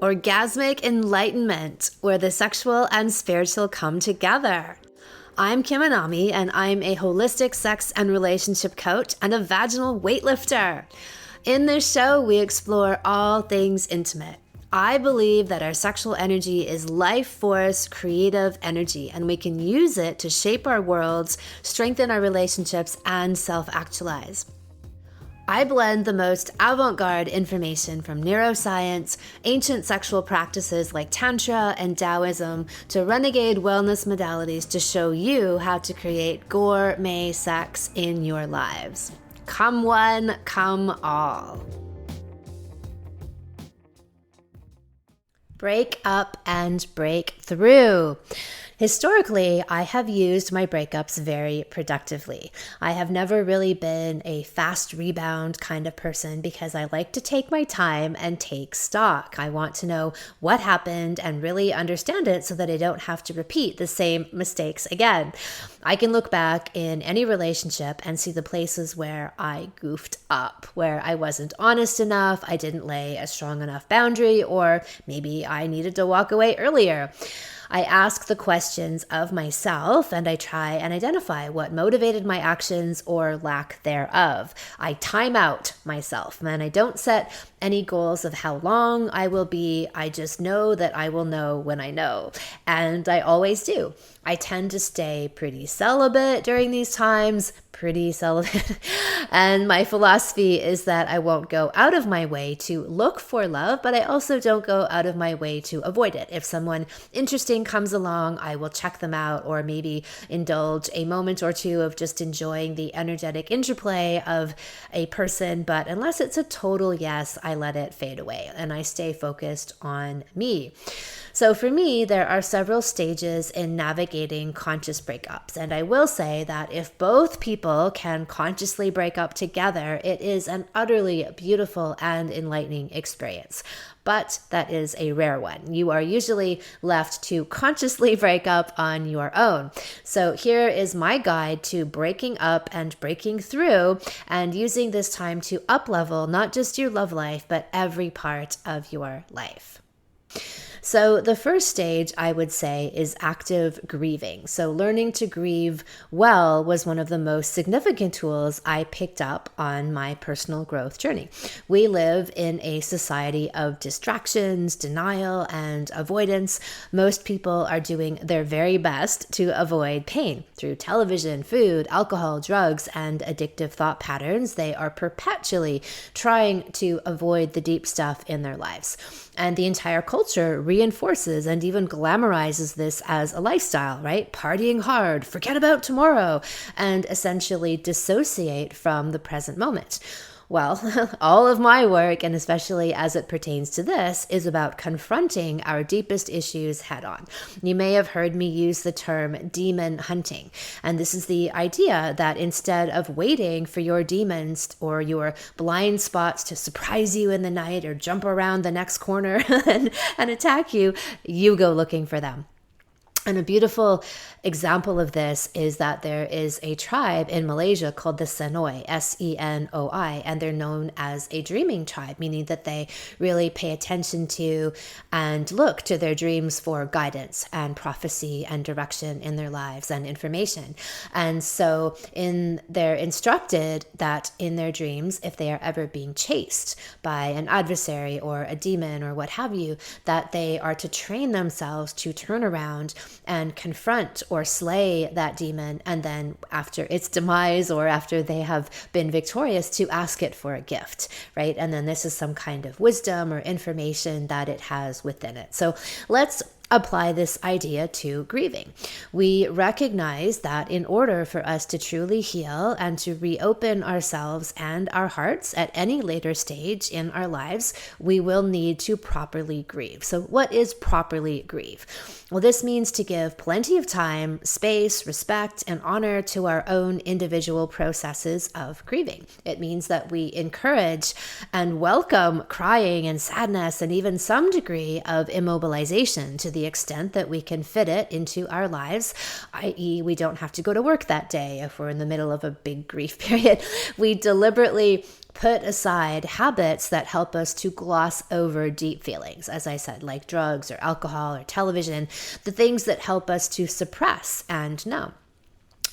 orgasmic enlightenment, where the sexual and spiritual come together. I'm Anami, and I'm a holistic sex and relationship coach and a vaginal weightlifter. In this show, we explore all things intimate. I believe that our sexual energy is life force, creative energy, and we can use it to shape our worlds, strengthen our relationships, and self-actualize. I blend the most avant-garde information from neuroscience, ancient sexual practices like Tantra and Taoism, to renegade wellness modalities to show you how to create gourmet sex in your lives. Come one, come all. Break up and break through. Historically, I have used my breakups very productively. I have never really been a fast rebound kind of person because I like to take my time and take stock. I want to know what happened and really understand it so that I don't have to repeat the same mistakes again. I can look back in any relationship and see the places where I goofed up, where I wasn't honest enough, I didn't lay a strong enough boundary, or maybe I needed to walk away earlier. I ask the questions of myself and I try and identify what motivated my actions or lack thereof. I time out myself, and I don't set any goals of how long I will be. I just know that I will know when I know, and I always do. I tend to stay pretty celibate during these times, and my philosophy is that I won't go out of my way to look for love, but I also don't go out of my way to avoid it. If someone interesting comes along, I will check them out, or maybe indulge a moment or two of just enjoying the energetic interplay of a person. But unless it's a total yes, I let it fade away and I stay focused on me. So for me, there are several stages in navigating conscious breakups. And I will say that if both people can consciously break up together, it is an utterly beautiful and enlightening experience. But that is a rare one. You are usually left to consciously break up on your own. So here is my guide to breaking up and breaking through, and using this time to uplevel not just your love life, but every part of your life. So the first stage, I would say, is active grieving. So learning to grieve well was one of the most significant tools I picked up on my personal growth journey. We live in a society of distractions, denial, and avoidance. Most people are doing their very best to avoid pain through television, food, alcohol, drugs, and addictive thought patterns. They are perpetually trying to avoid the deep stuff in their lives. And the entire culture reinforces and even glamorizes this as a lifestyle, right? Partying hard, forget about tomorrow, and essentially dissociate from the present moment. Well, all of my work, and especially as it pertains to this, is about confronting our deepest issues head on. You may have heard me use the term demon hunting. And this is the idea that instead of waiting for your demons or your blind spots to surprise you in the night or jump around the next corner and attack you, you go looking for them. And a beautiful example of this is that there is a tribe in Malaysia called the Senoi, Senoi, and they're known as a dreaming tribe, meaning that they really pay attention to and look to their dreams for guidance and prophecy and direction in their lives and information. And so they're instructed that in their dreams, if they are ever being chased by an adversary or a demon or what have you, that they are to train themselves to turn around and confront or slay that demon, and then after its demise or after they have been victorious, to ask it for a gift, right? And then this is some kind of wisdom or information that it has within it. So let's apply this idea to grieving. We recognize that in order for us to truly heal and to reopen ourselves and our hearts at any later stage in our lives, we will need to properly grieve. So what is properly grieve? Well, this means to give plenty of time, space, respect, and honor to our own individual processes of grieving. It means that we encourage and welcome crying and sadness and even some degree of immobilization to the extent that we can fit it into our lives, i.e., we don't have to go to work that day if we're in the middle of a big grief period. We deliberately put aside habits that help us to gloss over deep feelings, as I said, like drugs or alcohol or television, the things that help us to suppress and numb.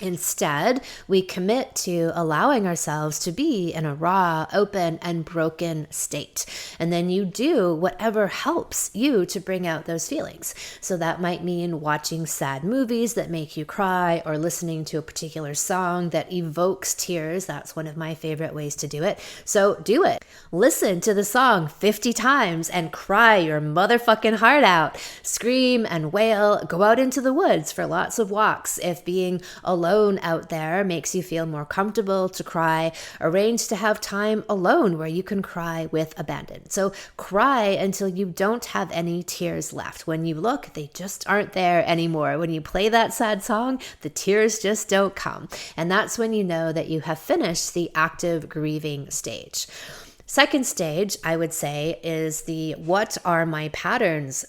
Instead, we commit to allowing ourselves to be in a raw, open, and broken state. And then you do whatever helps you to bring out those feelings. So that might mean watching sad movies that make you cry, or listening to a particular song that evokes tears. That's one of my favorite ways to do it. So do it. Listen to the song 50 times and cry your motherfucking heart out. Scream and wail. Go out into the woods for lots of walks. If being alone out there makes you feel more comfortable to cry, arrange to have time alone where you can cry with abandon. So cry until you don't have any tears left. When you look, they just aren't there anymore. When you play that sad song, the tears just don't come. And that's when you know that you have finished the active grieving stage. Second stage, I would say, is the what are my patterns ?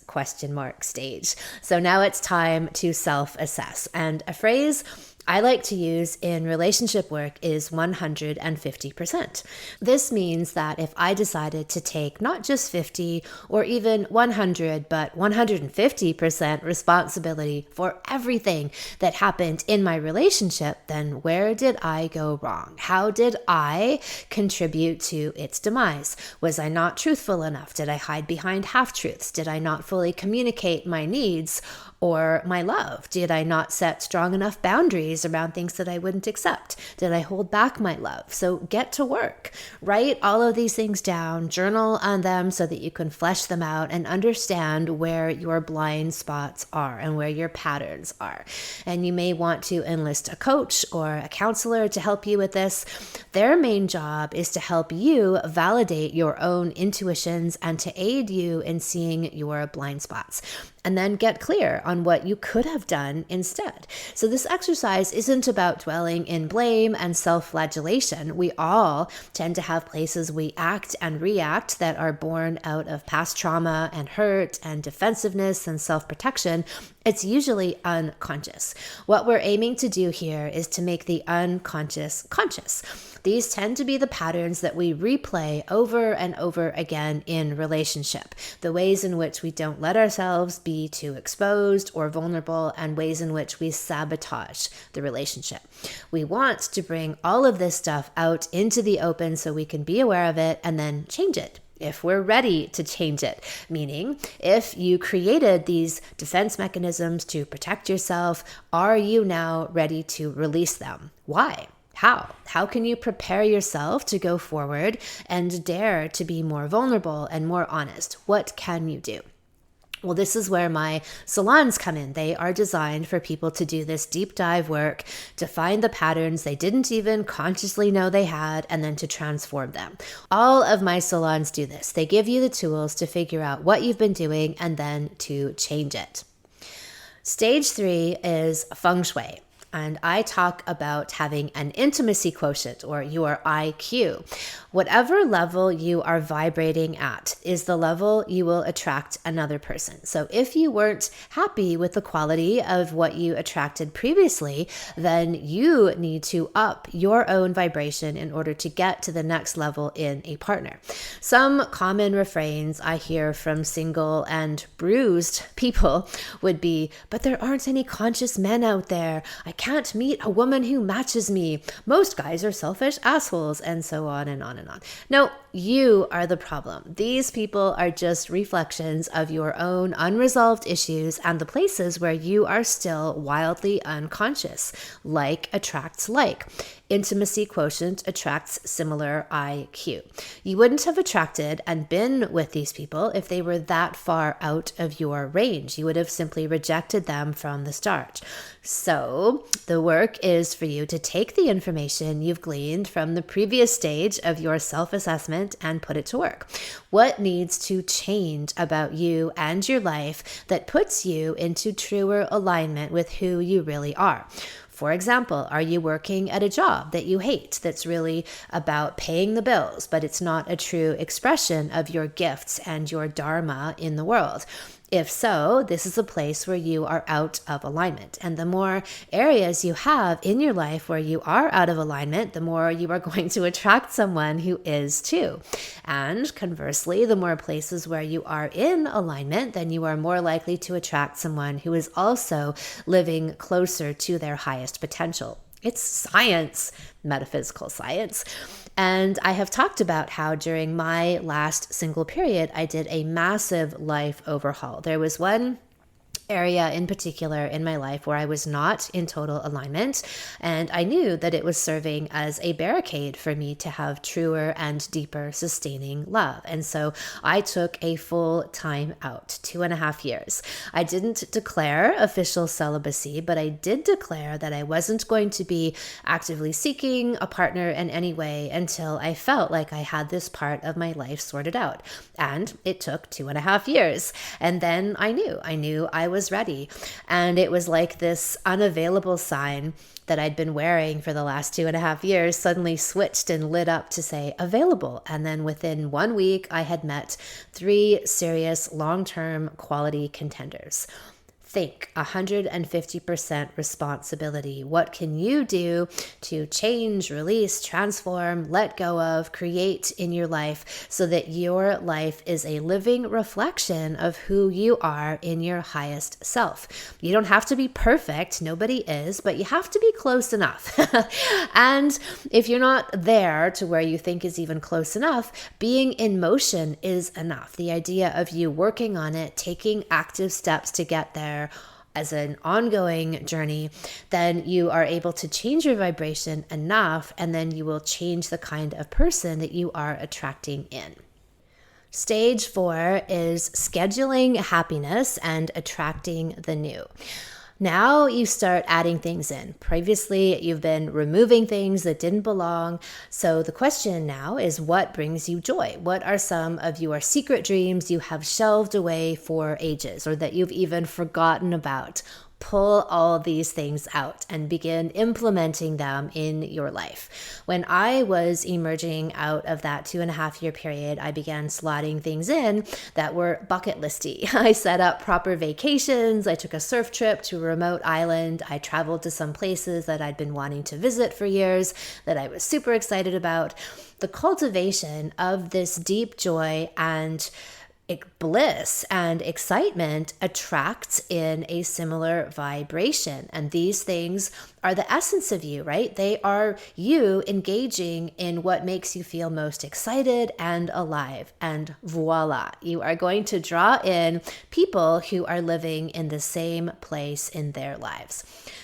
Stage. So now it's time to self-assess. And a phrase I like to use in relationship work is 150%. This means that if I decided to take not just 50 or even 100, but 150% responsibility for everything that happened in my relationship, then where did I go wrong? How did I contribute to its demise? Was I not truthful enough? Did I hide behind half-truths? Did I not fully communicate my needs or my love? Did I not set strong enough boundaries around things that I wouldn't accept? Did I hold back my love? So get to work. Write all of these things down, journal on them so that you can flesh them out and understand where your blind spots are and where your patterns are. And you may want to enlist a coach or a counselor to help you with this. Their main job is to help you validate your own intuitions and to aid you in seeing your blind spots. And then get clear on what you could have done instead. So this exercise isn't about dwelling in blame and self-flagellation. We all tend to have places we act and react that are born out of past trauma and hurt and defensiveness and self-protection. It's usually unconscious. What we're aiming to do here is to make the unconscious conscious. These tend to be the patterns that we replay over and over again in relationship, the ways in which we don't let ourselves be too exposed or vulnerable, and ways in which we sabotage the relationship. We want to bring all of this stuff out into the open so we can be aware of it and then change it if we're ready to change it. Meaning, if you created these defense mechanisms to protect yourself, are you now ready to release them? Why? How? How can you prepare yourself to go forward and dare to be more vulnerable and more honest? What can you do? Well, this is where my salons come in. They are designed for people to do this deep dive work, to find the patterns they didn't even consciously know they had, and then to transform them. All of my salons do this. They give you the tools to figure out what you've been doing and then to change it. Stage 3 is feng shui. And I talk about having an intimacy quotient, or your IQ. Whatever level you are vibrating at is the level you will attract another person. So if you weren't happy with the quality of what you attracted previously, then you need to up your own vibration in order to get to the next level in a partner. Some common refrains I hear from single and bruised people would be, but there aren't any conscious men out there. I can't meet a woman who matches me. Most guys are selfish assholes, and so on and on and on. No, you are the problem. These people are just reflections of your own unresolved issues and the places where you are still wildly unconscious. Like attracts like. Intimacy quotient attracts similar IQ. You wouldn't have attracted and been with these people if they were that far out of your range. You would have simply rejected them from the start. So the work is for you to take the information you've gleaned from the previous stage of your self-assessment and put it to work. What needs to change about you and your life that puts you into truer alignment with who you really are? For example, are you working at a job that you hate that's really about paying the bills, but it's not a true expression of your gifts and your dharma in the world? If so, this is a place where you are out of alignment. And the more areas you have in your life where you are out of alignment, the more you are going to attract someone who is too. And conversely, the more places where you are in alignment, then you are more likely to attract someone who is also living closer to their highest potential. It's science, metaphysical science. And I have talked about how during my last single period, I did a massive life overhaul. There was one area in particular in my life where I was not in total alignment, and I knew that it was serving as a barricade for me to have truer and deeper sustaining love. And so I took a full time out, 2.5 years. I didn't declare official celibacy, but I did declare that I wasn't going to be actively seeking a partner in any way until I felt like I had this part of my life sorted out. And it took 2.5 years. And then I knew I was ready. And it was like this unavailable sign that I'd been wearing for the last 2.5 years suddenly switched and lit up to say available. And then within 1 week, I had met 3 serious long-term quality contenders. Think 150% responsibility. What can you do to change, release, transform, let go of, create in your life so that your life is a living reflection of who you are in your highest self? You don't have to be perfect. Nobody is, but you have to be close enough. And if you're not there to where you think is even close enough, being in motion is enough. The idea of you working on it, taking active steps to get there, as an ongoing journey, then you are able to change your vibration enough, and then you will change the kind of person that you are attracting in. Stage 4 is scheduling happiness and attracting the new. Now you start adding things in. Previously, you've been removing things that didn't belong. So the question now is, what brings you joy? What are some of your secret dreams you have shelved away for ages, or that you've even forgotten about? Pull all these things out and begin implementing them in your life. When I was emerging out of that 2.5-year period, I began slotting things in that were bucket listy. I set up proper vacations. I took a surf trip to a remote island. I traveled to some places that I'd been wanting to visit for years that I was super excited about. The cultivation of this deep joy and bliss and excitement attracts in a similar vibration. And these things are the essence of you, right? They are you engaging in what makes you feel most excited and alive. And voila, you are going to draw in people who are living in the same place in their lives.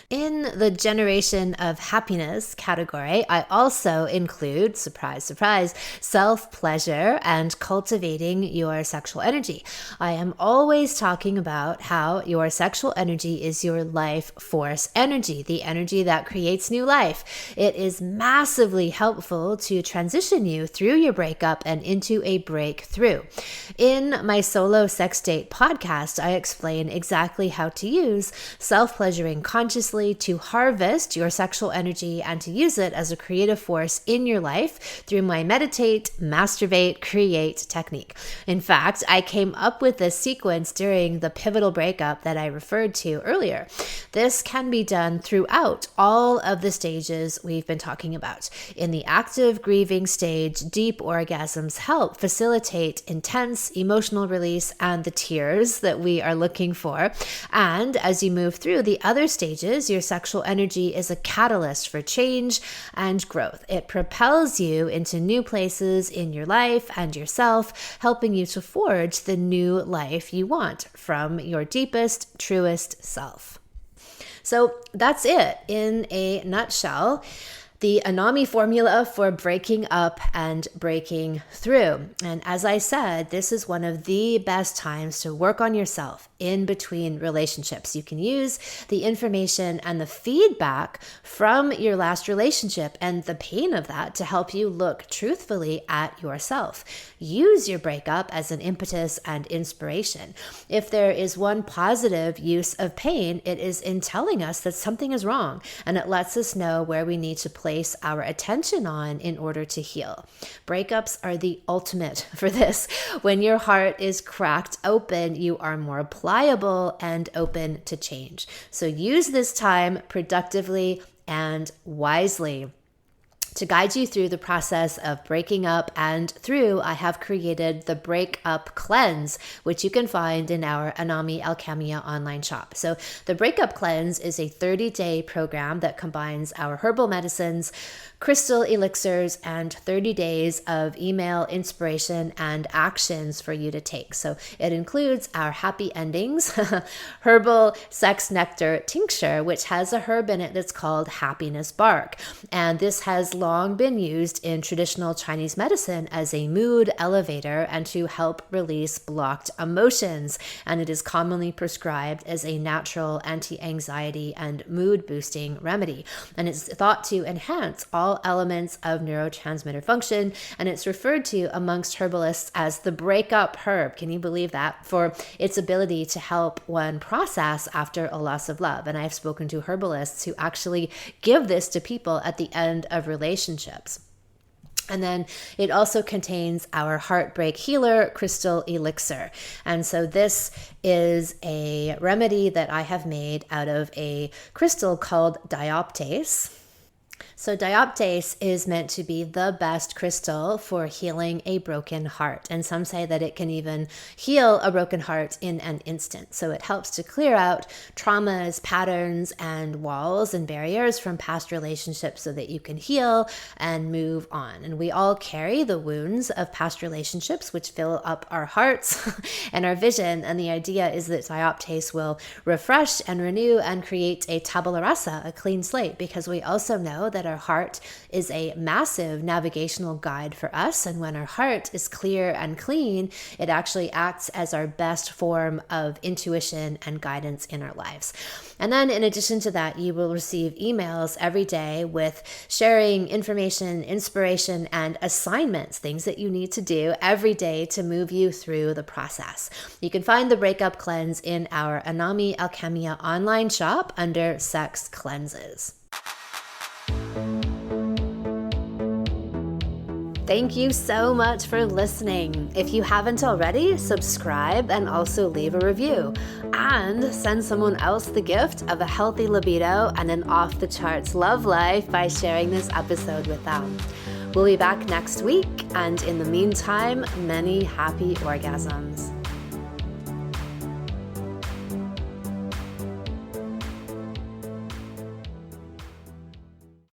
In the generation of happiness category, I also include, surprise, surprise, self-pleasure and cultivating your sexual energy. I am always talking about how your sexual energy is your life force energy, the energy that creates new life. It is massively helpful to transition you through your breakup and into a breakthrough. In my solo sex date podcast, I explain exactly how to use self-pleasuring consciously to harvest your sexual energy and to use it as a creative force in your life through my meditate, masturbate, create technique. In fact, I came up with this sequence during the pivotal breakup that I referred to earlier. This can be done throughout all of the stages we've been talking about. In the active grieving stage, deep orgasms help facilitate intense emotional release and the tears that we are looking for. And as you move through the other stages, your sexual energy is a catalyst for change and growth. It propels you into new places in your life and yourself, helping you to forge the new life you want from your deepest, truest self. So that's it in a nutshell. The Anami formula for breaking up and breaking through. And as I said, this is one of the best times to work on yourself in between relationships. You can use the information and the feedback from your last relationship and the pain of that to help you look truthfully at yourself. Use your breakup as an impetus and inspiration. If there is one positive use of pain, it is in telling us that something is wrong, and it lets us know where we need to place place our attention on in order to heal. Breakups are the ultimate for this. When your heart is cracked open, you are more pliable and open to change. So use this time productively and wisely. To guide you through the process of breaking up and through, I have created the Breakup Cleanse, which you can find in our Anami Alchemia online shop. So the Breakup Cleanse is a 30-day program that combines our herbal medicines, crystal elixirs, and 30 days of email inspiration and actions for you to take. So it includes our happy endings, herbal sex nectar tincture, which has a herb in it that's called happiness bark. And this has long been used in traditional Chinese medicine as a mood elevator and to help release blocked emotions. And it is commonly prescribed as a natural anti-anxiety and mood boosting remedy. And it's thought to enhance all elements of neurotransmitter function, and it's referred to amongst herbalists as the breakup herb. Can you believe that? For its ability to help one process after a loss of love. And I've spoken to herbalists who actually give this to people at the end of relationships. And then it also contains our heartbreak healer crystal elixir. And so this is a remedy that I have made out of a crystal called dioptase. So dioptase is meant to be the best crystal for healing a broken heart. And some say that it can even heal a broken heart in an instant. So it helps to clear out traumas, patterns, and walls and barriers from past relationships so that you can heal and move on. And we all carry the wounds of past relationships, which fill up our hearts and our vision. And the idea is that dioptase will refresh and renew and create a tabula rasa, a clean slate, because we also know that our heart is a massive navigational guide for us. And when our heart is clear and clean, it actually acts as our best form of intuition and guidance in our lives. And then in addition to that, you will receive emails every day with sharing information, inspiration, and assignments, things that you need to do every day to move you through the process. You can find the Breakup Cleanse in our Anami Alchemia online shop under Sex Cleanses. Thank you so much for listening. If you haven't already, subscribe and also leave a review. And send someone else the gift of a healthy libido and an off-the-charts love life by sharing this episode with them. We'll be back next week, and in the meantime, many happy orgasms.